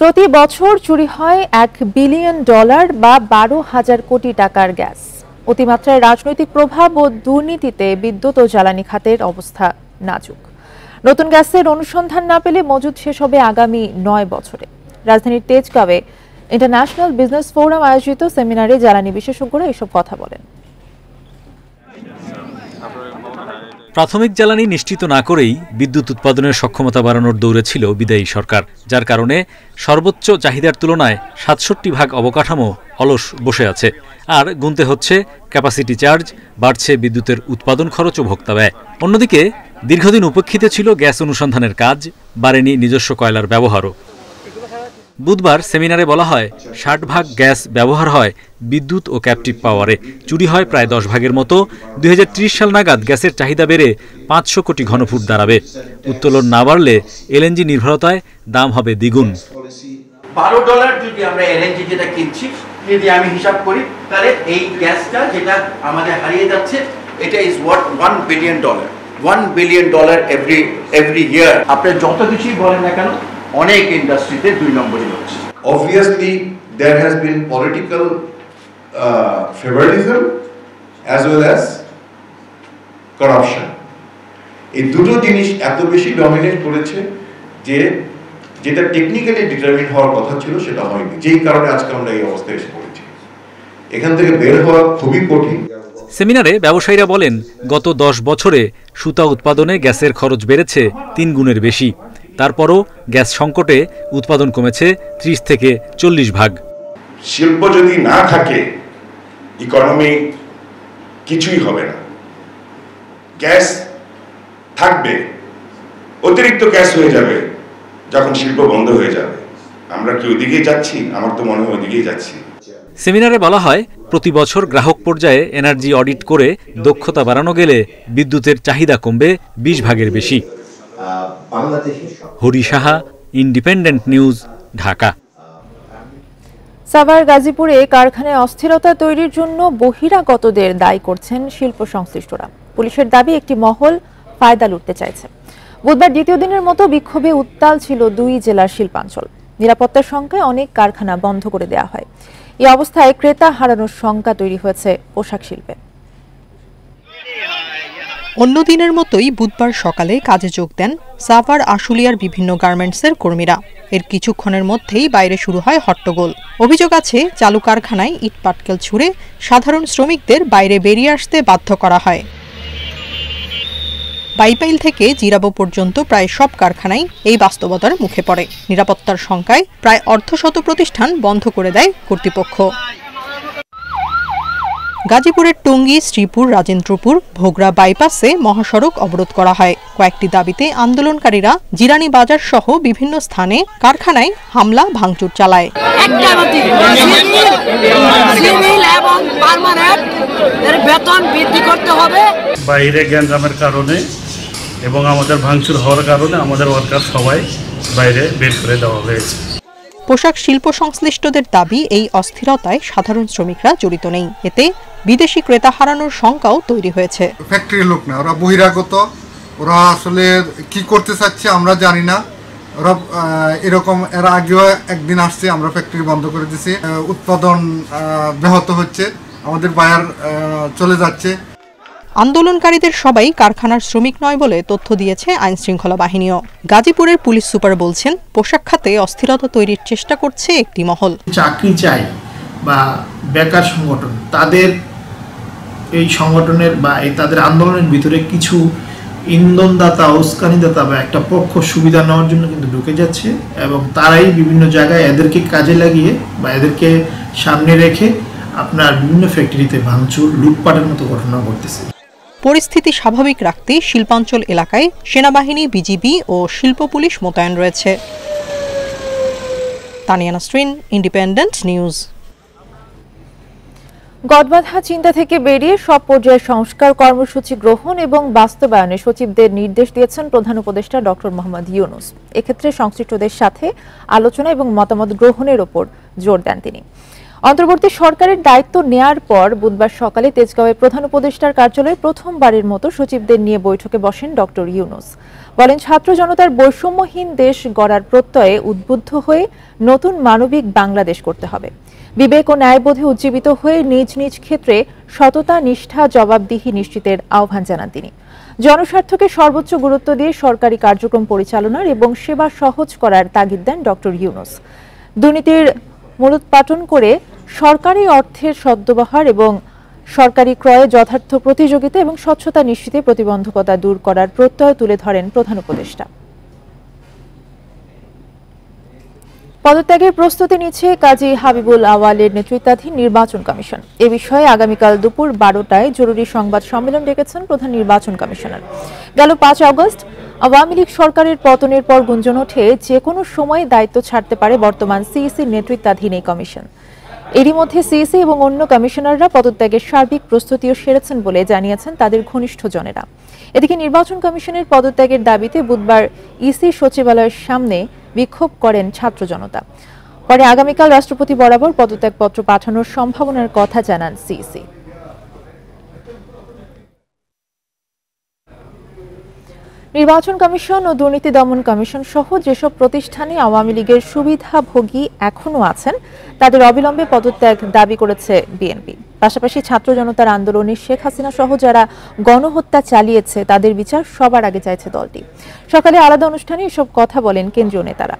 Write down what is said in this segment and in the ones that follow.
প্রতি বছর চুরি হয় $1 বিলিয়ন বা 12,000 কোটি টাকার গ্যাস। অতিমাত্রায় রাজনৈতিক প্রভাব ও দুর্নীতিতে বিদ্যুৎ ও জ্বালানি খাতের অবস্থা নাজুক। নতুন গ্যাসের অনুসন্ধান না পেলে মজুদ শেষ হবে আগামী 9 বছরে। রাজধানীর তেজগাঁওয়ে ইন্টারন্যাশনাল বিজনেস ফোরাম আয়োজিত সেমিনারে জ্বালানি বিশেষজ্ঞরা এসব কথা বলেন। প্রাথমিক জ্বালানি নিশ্চিত না করেই বিদ্যুৎ উৎপাদনের সক্ষমতা বাড়ানোর দৌড়ে ছিল বিদায়ী সরকার, যার কারণে সর্বোচ্চ চাহিদার তুলনায় ৬৭% অবকাঠামো অলস বসে আছে। আর গুনতে হচ্ছে ক্যাপাসিটি চার্জ, বাড়ছে বিদ্যুতের উৎপাদন খরচ ও ভোক্তা ব্যয়। অন্যদিকে দীর্ঘদিন উপেক্ষিত ছিল গ্যাস অনুসন্ধানের কাজ, বাড়েনি নিজস্ব কয়লার ব্যবহারও। বুধবার সেমিনারে বলা হয় ৬০% গ্যাস ব্যবহার হয় বিদ্যুৎ ও ক্যাপটিভ পাওয়ারে, চুরি হয় প্রায় 10% মতো। 2030 সাল নাগাদ গ্যাসের চাহিদা বেড়ে 500 কোটি ঘনফুট দাঁড়াবে। উত্তোলন না বাড়লে এলএনজি নির্ভরতায় দাম হবে দ্বিগুণ। $12 যদি আমরা এলএনজি যেটা কিনছি, যদি আমি হিসাব করি, তাহলে এই গ্যাসটা যেটা আমাদের হারিয়ে যাচ্ছে, এটা is worth $1 billion. $1 billion every year. আপনি যত কিছুই বলেন না কেন, অনেক ইন্ডাস্ট্রিতে 2 নম্বরই হচ্ছে। Obviously, there has been political favoritism as well as corruption. এই দুটো জিনিস এত বেশি ডমিনেট করেছে যে যেটা টেকনিক্যালি ডিটারমিন হওয়ার কথা ছিল সেটা হয়নি, যেই কারণে আজকে আমরা এই অবস্থায় এসে পড়েছি। এখান থেকে বের হওয়া খুবই কঠিন। সেমিনারে ব্যবসায়ীরা বলেন, গত 10 বছরে সুতা উৎপাদনে গ্যাসের খরচ বেড়েছে 3 গুণের বেশি। তারপরও গ্যাস সংকটে উৎপাদন কমেছে 30 থেকে 40%। শিল্প যদি না থাকে, ইকোনমি কিছুই হবে না। গ্যাস থাকবে, অতিরিক্ত গ্যাস হয়ে যাবে যখন শিল্প বন্ধ হয়ে যাবে। আমরা কি ওইদিকেই যাচ্ছি? আমার তো মনে হয় ওইদিকেই যাচ্ছি। সেমিনারে বলা হয়, প্রতি বছর গ্রাহক পর্যায়ে এনার্জি অডিট করে দক্ষতা বাড়ানো গেলে বিদ্যুতের চাহিদা কমবে 20% বেশি। Hari Saha, Independent News, Dhaka. সাভার গাজীপুরে কারখানায় অস্থিরতা তৈরির জন্য বহিরাগতদের দায়ী করছেন শিল্প সংশ্লিষ্টরা। পুলিশের দাবি, একটি মহল ফায়দা লুটতে চাইছে। বুধবার দ্বিতীয় দিনের মতো বিক্ষোভে উত্তাল ছিল 2 জেলার শিল্পাঞ্চল। নিরাপত্তার শঙ্কায় অনেক কারখানা বন্ধ করে দেওয়া হয়। এই অবস্থায় ক্রেতা হারানোর শঙ্কা তৈরি হয়েছে পোশাক শিল্পে। অন্য দিনের মতোই বুধবার সকালে কাজে যোগ দেন সাভার আশুলিয়ার বিভিন্ন গার্মেন্টসের কর্মীরা। এর কিছুক্ষণের মধ্যেই বাইরে শুরু হয় হট্টগোল। অভিযোগ আছে, চালু কারখানায় ইট পাটকেল ছুঁড়ে সাধারণ শ্রমিকদের বাইরে বেরিয়ে আসতে বাধ্য করা হয়। বাইপাইল থেকে জিরাবো পর্যন্ত প্রায় সব কারখানাই এই বাস্তবতার মুখে পড়ে। নিরাপত্তার শঙ্কায় প্রায় অর্ধশত প্রতিষ্ঠান বন্ধ করে দেয় কর্তৃপক্ষ। গাজীপুরের টঙ্গী, শ্রীপুর, রাজেন্দ্রপুর, ভোগড়া বাইপাসে মহাসড়ক অবরোধ করা হয়। কয়েকটি দাবিতে আন্দোলনকারীরা জিরানি বাজার সহ বিভিন্ন স্থানে কারখানায় হামলা ভাঙচুর চালায়। বাইরে গ্যাঞ্জামের কারণে এবং আমাদের ভাঙচুর হওয়ার কারণে আমাদের ওয়ার্কার সবাই বাইরে বের করে দেওয়া হয়েছে। পোশাক শিল্প সংশ্লিষ্টদের দাবি, এই অস্থিরতায় সাধারণ শ্রমিকরা জড়িত নেই। এতে বিদেশি ক্রেতা হারানোর শঙ্কাও তৈরি হয়েছে। ফ্যাক্টরির লোক না, ওরা বহিরাগত। ওরা আসলে কি করতে চাচ্ছে আমরা জানি না। ওরা এরকম এর আগেও একদিন আসছে, আমরা ফ্যাক্টরি বন্ধ করে দিয়েছি। উৎপাদন ব্যাহত হচ্ছে, আমাদের বায়ার চলে যাচ্ছে। আন্দোলনকারীদের সবাই কারখানার শ্রমিক নয় বলে তথ্য দিয়েছে আইনশৃঙ্খলা বাহিনীও। গাজীপুরের পুলিশ সুপার বলছেন, পোশাক খাতে অস্থিরতা তৈরির চেষ্টা করছে একটি মহল। চাকরি চাই বা বেকার সংগঠন, তাদের এই সংগঠনের বা তাদের আন্দোলনের ভিতরে কিছু ইন্ধনদাতা, উস্কানিদাতা বা একটা পক্ষ সুবিধা নেওয়ার জন্য কিন্তু ঢুকে যাচ্ছে এবং তারাই বিভিন্ন জায়গায় এদেরকে কাজে লাগিয়ে বা এদেরকে সামনে রেখে আপনার বিভিন্ন ফ্যাক্টরিতে ভাঙচুর, লুটপাটের মতো ঘটনা ঘটতেছে। পরিস্থিতি স্বাভাবিক রাখতে শিল্পাঞ্চল এলাকায় সেনাবাহিনী, বিজিবি ও শিল্প পুলিশ মোতায়েন রয়েছে। Tania Nasrin, Independent News. গদবাঁধা চিন্তা থেকে বেরিয়ে সব পর্যায়ের সংস্কার কর্মসূচি গ্রহণ এবং বাস্তবায়নে সচিবদের নির্দেশ দিয়েছেন প্রধান উপদেষ্টা ডক্টর মোহাম্মদ ইউনূস। এক্ষেত্রে সংশ্লিষ্টদের সাথে আলোচনা এবং মতামত গ্রহণের ওপর জোর দেন তিনি। অন্তর্বর্তী সরকারের দায়িত্ব নেয়ার পর বুধবার সকালে তেজগাঁওয়ে প্রধান উপদেষ্টার কার্যালয়ে প্রথমবারের মতো সচিবদের নিয়ে বৈঠকে বসেন ডক্টর ইউনূস। বলেন, ছাত্র জনতার বৈষম্যহীন দেশ গড়ার প্রত্যয়ে উদ্বুদ্ধ হয়ে নতুন মানবিক বাংলাদেশ করতে হবে। বিবেক ও ন্যায়বোধে উজ্জীবিত হয়ে নিজ নিজ ক্ষেত্রে সততা, নিষ্ঠা, জবাবদিহি নিশ্চিতের আহ্বান জানান তিনি। জনস্বার্থকে সর্বোচ্চ গুরুত্ব দিয়ে সরকারি কার্যক্রম পরিচালনার এবং সেবা সহজ করার তাগিদ দেন ডক্টর ইউনূস। দুর্নীতির মূলোৎপাটন করে সরকারি অর্থের সদ্ব্যবহার এবং সরকারি ক্রয়ে যথার্থ প্রতিযোগিতা এবং স্বচ্ছতা নিশ্চিতে প্রতিবন্ধকতা দূর করার প্রত্যয় তুলে ধরেন প্রধান উপদেষ্টা। পদত্যাগের প্রস্তুতি নিচ্ছে কাজী হাবিবুল আওয়ালের নেতৃত্বাধীন নির্বাচন কমিশন। এ বিষয়ে আগামীকাল দুপুর 12টায় জরুরি সংবাদ সম্মেলন ডেকেছেন প্রধান নির্বাচন কমিশনার। গেল 5 আগস্ট আওয়ামী লীগ সরকারের পতনের পর গুঞ্জন ওঠে যে কোনো সময় দায়িত্ব ছাড়তে পারে বর্তমান সিইসির নেতৃত্বাধীন এই কমিশন। এরই মধ্যে সিইসি এবং অন্য কমিশনাররা পদত্যাগের সার্বিক প্রস্তুতিও সেরেছেন বলে জানিয়েছেন তাদের ঘনিষ্ঠজনেরা। এদিকে নির্বাচন কমিশনের পদত্যাগের দাবিতে বুধবার ইসি সচিবালয়ের সামনে বিক্ষোভ করেন ছাত্র জনতা। পরে আগামীকাল রাষ্ট্রপতি বরাবর পদত্যাগপত্র পাঠানোর সম্ভাবনার কথা জানান সিইসি। নির্বাচন কমিশন ও দুর্নীতি দমন কমিশন সহ যেসব প্রতিষ্ঠানে আওয়ামী লীগের সুবিধাভোগী এখনো আছেন তাদের অবিলম্বে পদত্যাগ দাবি করেছে বিএনপি। পাশাপাশি ছাত্র জনতার আন্দোলনে শেখ হাসিনা সহ যারা গণহত্যা চালিয়েছে তাদের বিচার সবার আগে চাইছে দলটি। সকালে আলাদা অনুষ্ঠানে এসব কথা বলেন কেন্দ্রীয় নেতারা।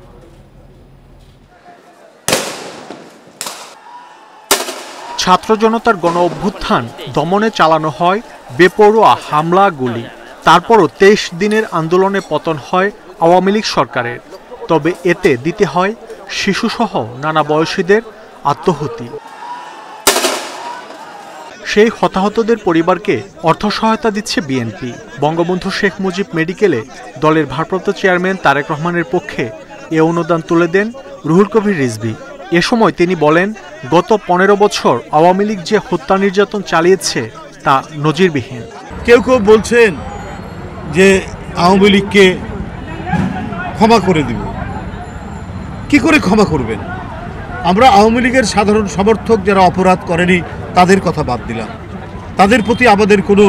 ছাত্র জনতার গণ অভ্যুত্থান দমনে চালানো হয় বেপরোয়া হামলা, গুলি। তারপরও 23 দিনের আন্দোলনে পতন হয় আওয়ামী লীগ সরকারের। তবে এতে দিতে হয় শিশুসহ নানা বয়সীদের আত্মহতি। সেই হতাহতদের পরিবারকে অর্থ সহায়তা দিচ্ছে বিএনপি। বঙ্গবন্ধু শেখ মুজিব মেডিকেলে দলের ভারপ্রাপ্ত চেয়ারম্যান তারেক রহমানের পক্ষে এ অনুদান তুলে দেন রুহুল কবির রিজভী। এ সময় তিনি বলেন, গত 15 বছর আওয়ামী লীগ যে হত্যা নির্যাতন চালিয়েছে তা নজিরবিহীন। কেউ কেউ বলছেন যে আওয়ামী লীগকে ক্ষমা করে দিব। কি করে ক্ষমা করবেন? আমরা আওয়ামী লীগের সাধারণ সমর্থক যারা অপরাধ করেনি তাদের কথা বাদ দিলাম। তাদের প্রতি আমাদের কোনো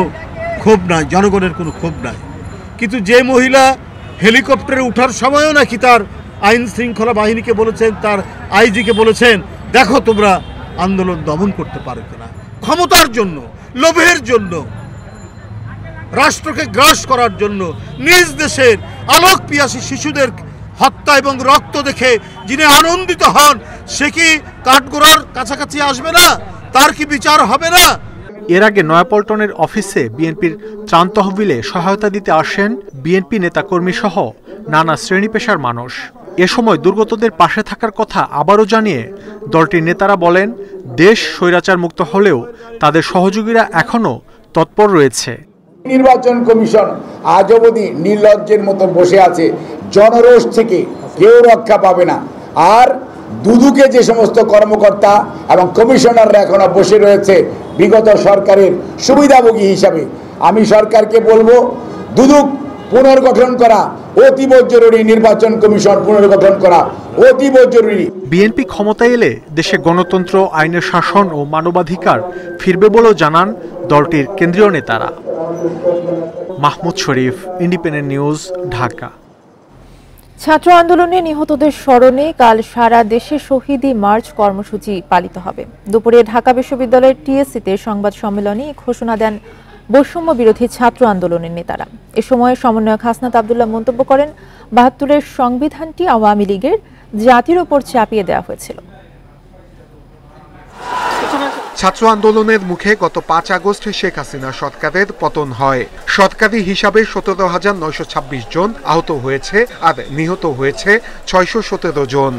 ক্ষোভ নাই, জনগণের কোনো ক্ষোভ নাই। কিন্তু যে মহিলা হেলিকপ্টারে ওঠার সময়ও নাকি তার আইন শৃঙ্খলা বাহিনীকে বলেছেন, তার আইজিকে বলেছেন, দেখো তোমরা আন্দোলন দমন করতে পারো কিনা। ক্ষমতার জন্য, লোভের জন্য, রাষ্ট্রকে গ্রাস করার জন্য নিজ দেশের আলোক পিয়াসী শিশুদের হত্যা এবং রক্ত দেখে যিনি আনন্দিত হন, সে কি কাঠগোড়ার কাছাকাছি আসবে না? তার কি বিচার হবে না? এর আগে নয়াপল্টনের অফিসে বিএনপির ত্রাণ তহবিলে সহায়তা দিতে আসেন বিএনপি নেতাকর্মী সহ নানা শ্রেণী পেশার মানুষ। এ সময় দুর্গতদের পাশে থাকার কথা আবারও জানিয়ে দলটির নেতারা বলেন, দেশ স্বৈরাচার মুক্ত হলেও তাদের সহযোগীরা এখনও তৎপর রয়েছে। নির্বাচন কমিশন আজ অবধি নির্লজ্জের মতো বসে আছে। জনরোষ থেকে কেউ রক্ষা পাবে না। আর দুদুকে যে সমস্ত কর্মকর্তা এবং কমিশনাররা এখনো বসে রয়েছে বিগত সরকারের সুবিধাভোগী হিসাবে, আমি সরকারকে বলবো দুদুক পুনর্গঠন করা অতীব জরুরি, নির্বাচন কমিশন পুনর্গঠন করা অতীব জরুরি। বিএনপি ক্ষমতায় এলে দেশে গণতন্ত্র, আইনের শাসন ও মানবাধিকার ফিরবে বলেও জানান দলটির কেন্দ্রীয় নেতারা। মাহমুদ শরীফ, ইন্ডিপেন্ডেন্ট নিউজ, ঢাকা। ছাত্র আন্দোলনে নিহতদের স্মরণে কাল সারা দেশে শহীদি মার্চ কর্মসূচি পালিত হবে। দুপুরে ঢাকা বিশ্ববিদ্যালয়ের টিএসসিতে সংবাদ সম্মেলনে ঘোষণা দেন বৈষম্য বিরোধী ছাত্র আন্দোলনের নেতারা। এ সময় সমন্বয়ক হাসনাত আব্দুল্লাহ মন্তব্য করেন, ৭২-এর সংবিধানটি আওয়ামী লীগের জাতির ওপর চাপিয়ে দেওয়া হয়েছিল। ছাত্র আন্দোলনের মুখে গত 5 আগস্ট শেখ হাসিনা সরকারের পতন হয়। সরকারি হিসাবে ১৭,৯২৬ জন আহত হয়েছে আর নিহত হয়েছে ৬১৭ জন।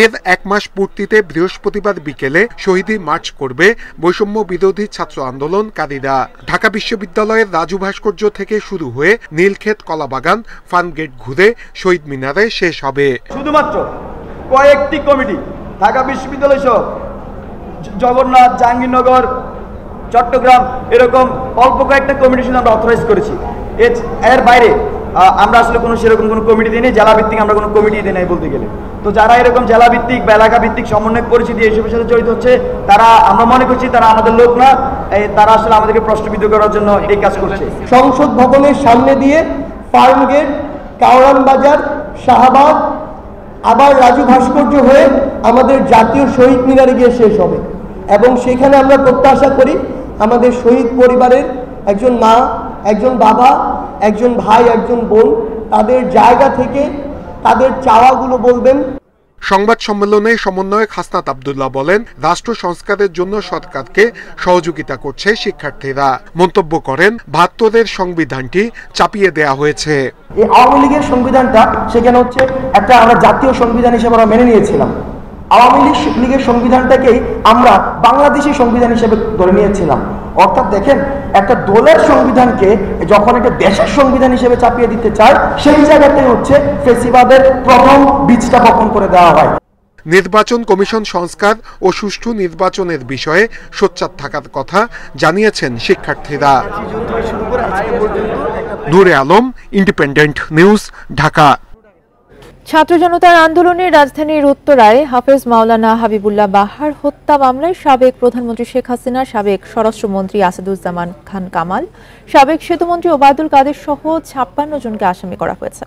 এর 1 মাস পূর্তিতে বৃহস্পতিবার বিকেলে শহীদি মার্চ করবে বৈষম্য বিরোধী ছাত্র আন্দোলনকারীরা। ঢাকা বিশ্ববিদ্যালয়ের রাজু ভাস্কর্য থেকে শুরু হয়ে নীলক্ষেত, কলাবাগান, ফার্মগেট ঘুরে শহীদ মিনারে শেষ হবে। শুধুমাত্র কয়েকটি কমিটি, ঢাকা বিশ্ববিদ্যালয় সহ জগন্নাথ, জাহাঙ্গীরনগর, চট্টগ্রাম, এরকম অল্প কয়েকটা কমিটির সাথে আমরা অথরাইজ করেছি। এর বাইরে আমরা আসলে কোনো সেরকম কোনো কমিটি দিই নাই, জেলাভিত্তিক আমরা কোনো কমিটি দিই নাই বলতে গেলে। তো যারা এরকম জেলাভিত্তিক বা এলাকা ভিত্তিক সমন্বয় পরিচিতি এইসবের সাথে জড়িত হচ্ছে, তারা আমরা মনে করছি তারা আমাদের লোক না, তারা আসলে আমাদেরকে প্রশ্নবিদ্ধ করার জন্য এই কাজ করছে। সংসদ ভবনের সামনে দিয়ে ফার্ম গেট, কাওরান বাজার, শাহবাগ, আবার রাজু ভাস্কর্য হয়ে আমাদের জাতীয় শহীদ মিনারে গিয়ে শেষ হবে। এবং সেখানে আমরা প্রত্যাশা করি আমাদের শহীদ পরিবারের একজন মা, একজন বাবা, একজন ভাই, একজন বোন তাদের জায়গা থেকে তাদের চাওয়াগুলো বলবেন। সংবাদ সম্মেলনে সমন্বয়ক হাসনাত আব্দুল্লাহ বলেন, রাষ্ট্র সংস্কারের জন্য সরকারকে সহযোগিতা করছে শিক্ষার্থীরা। মন্তব্য করেন, ৭২-এর সংবিধানটি চাপিয়ে দেয়া হয়েছে। এই আওয়ামী লীগের সংবিধানটা সেখানে হচ্ছে একটা আমরা জাতীয় সংবিধান হিসেবে আমরা মেনে নিয়েছিলাম। আওয়ামী লীগের সংবিধানটাকেই আমরা বাংলাদেশি সংবিধান হিসেবে ধরে নিয়েছিলাম। অর্থাৎ দেখেন, একটা দলের সংবিধানকে যখন একটা দেশের সংবিধান হিসেবে চাপিয়ে দিতে চায়, সেই জায়গাতে হচ্ছে ফেসিবাদের প্রথম বীজটা বপন করে দেওয়া হয়। নির্বাচন কমিশন সংস্কার ও সুষ্ঠু নির্বাচনের বিষয়ে সোচ্চার থাকার কথা জানিয়েছেন শিক্ষার্থীরা। নূরে আলম, ইন্ডিপেন্ডেন্ট নিউজ, ঢাকা। ছাত্র জনতার আন্দোলনে রাজধানীর উত্তরায় হাফেজ মাওলানা হাবিবুল্লাহ বাহার হত্যা মামলায় সাবেক প্রধানমন্ত্রী শেখ হাসিনা, সাবেক স্বরাষ্ট্রমন্ত্রী আসাদুজ্জামান খান কামাল, সাবেক সেতুমন্ত্রী ওবায়দুল কাদের সহ ৫৬ জনকে আসামি করা হয়েছে।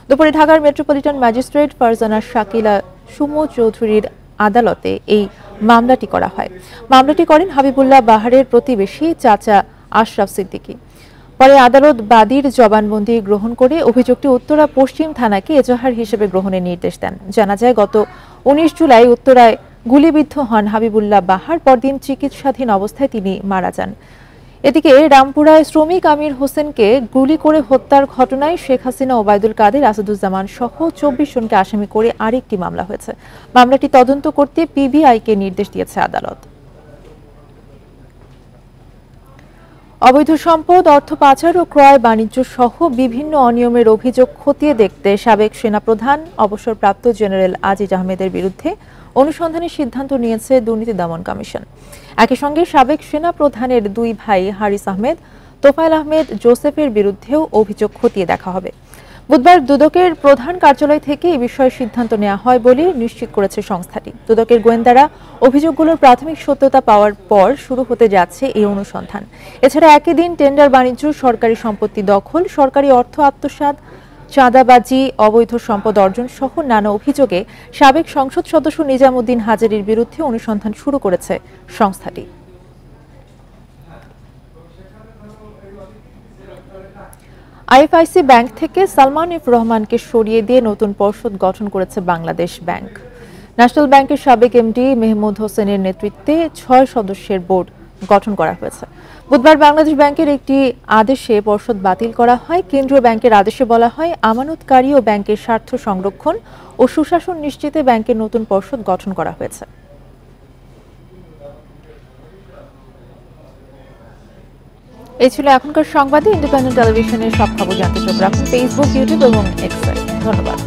দুপুরে ঢাকার metropolitan magistrate Farzana Shakila Sumo চৌধুরীর আদালতে এই মামলাটি করা হয়। মামলাটি করেন হাবিবুল্লাহ বাহারের প্রতিবেশী চাচা আশরাফ সিদ্দিকী। পরে আদালত বাদীর জবানবন্দি গ্রহণ করে অভিযোগটি উত্তরা পশ্চিম থানাকে এজাহার হিসেবে গ্রহণের নির্দেশ দেন। জানা যায়, গত ১৯ জুলাই উত্তরায় গুলিবিদ্ধ হন হাবিবুল্লাহ বাহার। পরদিন চিকিৎসাধীন অবস্থায় তিনি মারা যান। এদিকে রামপুরায় শ্রমিক আমির হোসেনকে গুলি করে হত্যার ঘটনায় শেখ হাসিনা, ওবায়দুল কাদের, আসাদুজ্জামান সহ ২৪ জনকে আসামি করে আরেকটি মামলা হয়েছে। মামলাটি তদন্ত করতে পিবিআইকে নির্দেশ দিয়েছে আদালত। অবৈধ সম্পদ, অর্থ পাচার ও ক্রয় বাণিজ্য সহ বিভিন্ন অনিয়মের অভিযোগ খতিয়ে দেখতে সাবেক সেনাপ্রধান অবসরপ্রাপ্ত জেনারেল আজিজ আহমেদের বিরুদ্ধে অনুসন্ধানের সিদ্ধান্ত নিয়েছে দুর্নীতি দমন কমিশন। একই সঙ্গে সাবেক সেনাপ্রধানের ২ ভাই হারিস আহমেদ, তোফায়েল আহমেদ, জোসেফের বিরুদ্ধেও অভিযোগ খতিয়ে দেখা হবে। বুধবার দুদকের প্রধান কার্যালয় থেকে এই বিষয়ে সিদ্ধান্ত নেওয়া হয় বলে নিশ্চিত করেছে সংস্থাটি। দুদকের গোয়েন্দারা অভিযোগগুলোর প্রাথমিক সত্যতা পাওয়ার পর শুরু হতে যাচ্ছে এই অনুসন্ধান। এছাড়া একই দিন টেন্ডার বাণিজ্য, সরকারি সম্পত্তি দখল, সরকারি অর্থ আত্মসাৎ, চাঁদাবাজি, অবৈধ সম্পদ অর্জন সহ নানা অভিযোগে সাবেক সংসদ সদস্য নিজামুদ্দিন হাজারীর বিরুদ্ধে অনুসন্ধান শুরু করেছে সংস্থাটি। আইএফআইসি ব্যাংক থেকে সালমান এফ রহমানকে সরিয়ে দিয়ে নতুন পর্ষদ গঠন করেছে বাংলাদেশ ব্যাংক। ন্যাশনাল ব্যাংকের সাবেক এমডি মেহমুদ হোসেনের নেতৃত্বে ৬ সদস্যের বোর্ড গঠন করা হয়েছে। বুধবার বাংলাদেশ ব্যাংকের একটি আদেশে পর্ষদ বাতিল করা হয়। কেন্দ্রীয় ব্যাংকের আদেশে বলা হয়, আমানতকারী ও ব্যাংকের স্বার্থ সংরক্ষণ ও সুশাসন নিশ্চিতে ব্যাংকের নতুন পর্ষদ গঠন করা হয়েছে। এই ছিল এখনকার সংবাদে। ইন্ডিপেন্ডেন্ট টেলিভিশনের সব খবর জানতে চোখ রাখুন ফেসবুক, ইউটিউব এবং এক্সে। ধন্যবাদ।